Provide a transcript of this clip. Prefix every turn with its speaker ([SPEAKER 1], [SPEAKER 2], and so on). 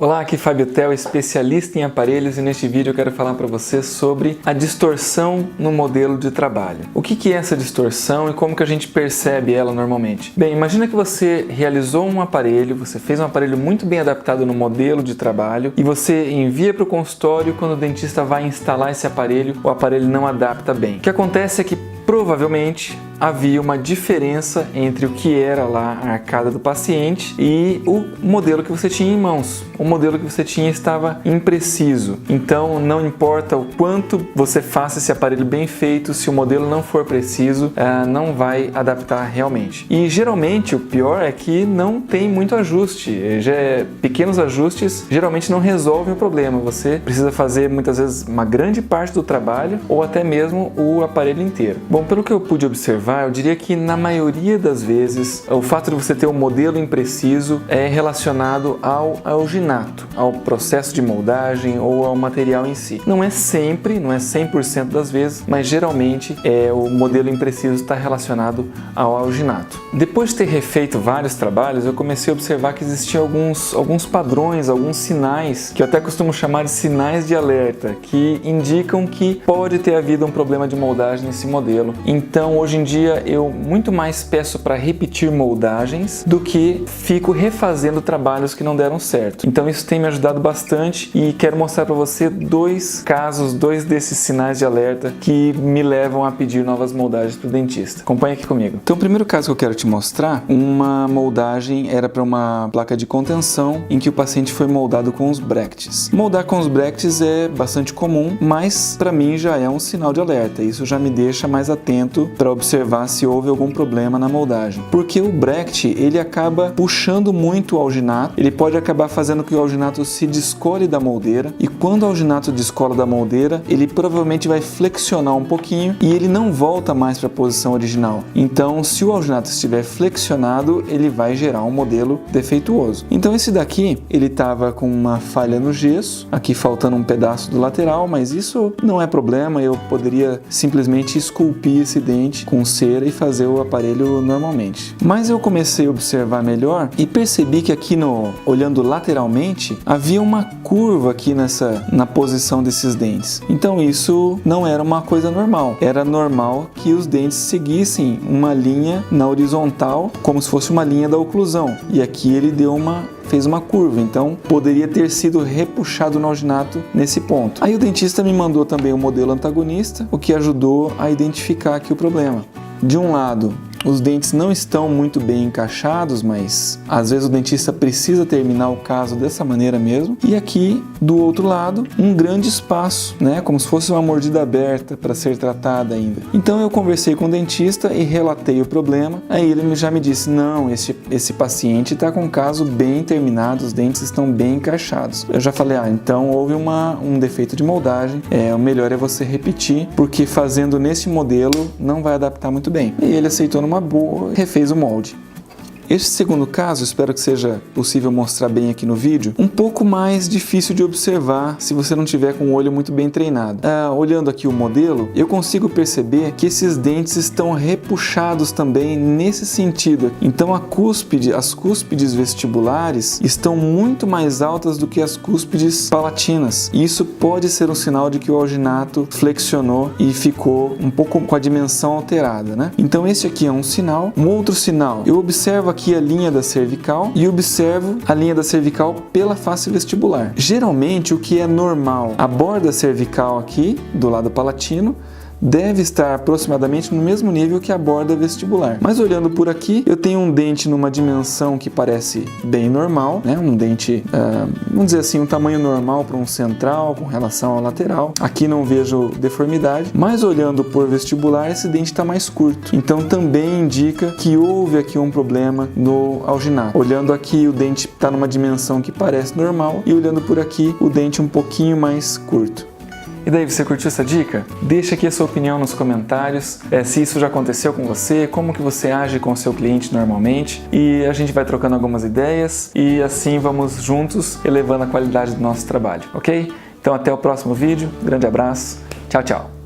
[SPEAKER 1] Olá, aqui Fábio Tel, especialista em aparelhos, e neste vídeo eu quero falar para você sobre a distorção no modelo de trabalho. O que é essa distorção e como que a gente percebe ela normalmente? Bem, imagina que você realizou um aparelho, você fez um aparelho muito bem adaptado no modelo de trabalho e você envia para o consultório. Quando o dentista vai instalar esse aparelho, o aparelho não adapta bem. O que acontece é que provavelmente havia uma diferença entre o que era lá a arcada do paciente e o modelo que você tinha em mãos. O modelo que você tinha estava impreciso. Então não importa o quanto você faça esse aparelho bem feito, se o modelo não for preciso, não vai adaptar realmente. E geralmente o pior é que não tem muito ajuste. Pequenos ajustes geralmente não resolvem o problema. Você precisa fazer muitas vezes uma grande parte do trabalho ou até mesmo o aparelho inteiro. Bom, pelo que eu pude observar, eu diria que na maioria das vezes o fato de você ter um modelo impreciso é relacionado ao alginato, ao processo de moldagem ou ao material em si. Não é sempre, não é 100% das vezes, mas geralmente o modelo impreciso está relacionado ao alginato. Depois de ter refeito vários trabalhos, eu comecei a observar que existiam alguns padrões, alguns sinais, que eu até costumo chamar de sinais de alerta, que indicam que pode ter havido um problema de moldagem nesse modelo. Então, hoje em dia, eu muito mais peço para repetir moldagens do que fico refazendo trabalhos que não deram certo. Então, isso tem me ajudado bastante e quero mostrar para você dois casos, dois desses sinais de alerta que me levam a pedir novas moldagens para o dentista. Acompanhe aqui comigo. Então, o primeiro caso que eu quero te mostrar, uma moldagem era para uma placa de contenção em que o paciente foi moldado com os brackets. Moldar com os brackets é bastante comum, mas para mim já é um sinal de alerta. Isso já me deixa mais atento para observar se houve algum problema na moldagem. Porque o bracket, ele acaba puxando muito o alginato, ele pode acabar fazendo que o alginato se descole da moldeira, e quando o alginato descola da moldeira, ele provavelmente vai flexionar um pouquinho e ele não volta mais para a posição original. Então, se o alginato estiver flexionado, ele vai gerar um modelo defeituoso. Então, esse daqui, ele estava com uma falha no gesso, aqui faltando um pedaço do lateral, mas isso não é problema, eu poderia simplesmente esculpir esse dente com cera e fazer o aparelho normalmente. Mas eu comecei a observar melhor e percebi que aqui olhando lateralmente, havia uma curva aqui na posição desses dentes. Então isso não era uma coisa normal. Era normal que os dentes seguissem uma linha na horizontal, como se fosse uma linha da oclusão. E aqui ele fez uma curva, então poderia ter sido repuxado no alginato nesse ponto. Aí o dentista me mandou também o modelo antagonista, o que ajudou a identificar aqui o problema. De um lado, os dentes não estão muito bem encaixados, mas às vezes o dentista precisa terminar o caso dessa maneira mesmo. E aqui, do outro lado, um grande espaço, né? Como se fosse uma mordida aberta para ser tratada ainda. Então eu conversei com o dentista e relatei o problema. Aí ele já me disse, não, esse paciente está com o caso bem terminado, os dentes estão bem encaixados. Eu já falei, então houve um defeito de moldagem, o melhor é você repetir, porque fazendo nesse modelo não vai adaptar muito bem. E ele aceitou numa boa, refez o molde. Este segundo caso, espero que seja possível mostrar bem aqui no vídeo, um pouco mais difícil de observar se você não tiver com o olho muito bem treinado. Olhando aqui o modelo, eu consigo perceber que esses dentes estão repuxados também nesse sentido. Então as cúspides vestibulares estão muito mais altas do que as cúspides palatinas. E isso pode ser um sinal de que o alginato flexionou e ficou um pouco com a dimensão alterada, né? Então esse aqui é um sinal. Um outro sinal, eu observo aqui a linha da cervical e observo a linha da cervical pela face vestibular. Geralmente o que é normal, a borda cervical aqui do lado palatino deve estar aproximadamente no mesmo nível que a borda vestibular. Mas olhando por aqui, eu tenho um dente numa dimensão que parece bem normal, né? Um dente, vamos dizer assim, um tamanho normal para um central com relação ao lateral. Aqui não vejo deformidade, mas olhando por vestibular, esse dente está mais curto. Então também indica que houve aqui um problema no alginato. Olhando aqui, o dente está numa dimensão que parece normal e olhando por aqui, o dente um pouquinho mais curto. E daí, você curtiu essa dica? Deixa aqui a sua opinião nos comentários, se isso já aconteceu com você, como que você age com o seu cliente normalmente, e a gente vai trocando algumas ideias e assim vamos juntos elevando a qualidade do nosso trabalho, ok? Então até o próximo vídeo, grande abraço, tchau, tchau!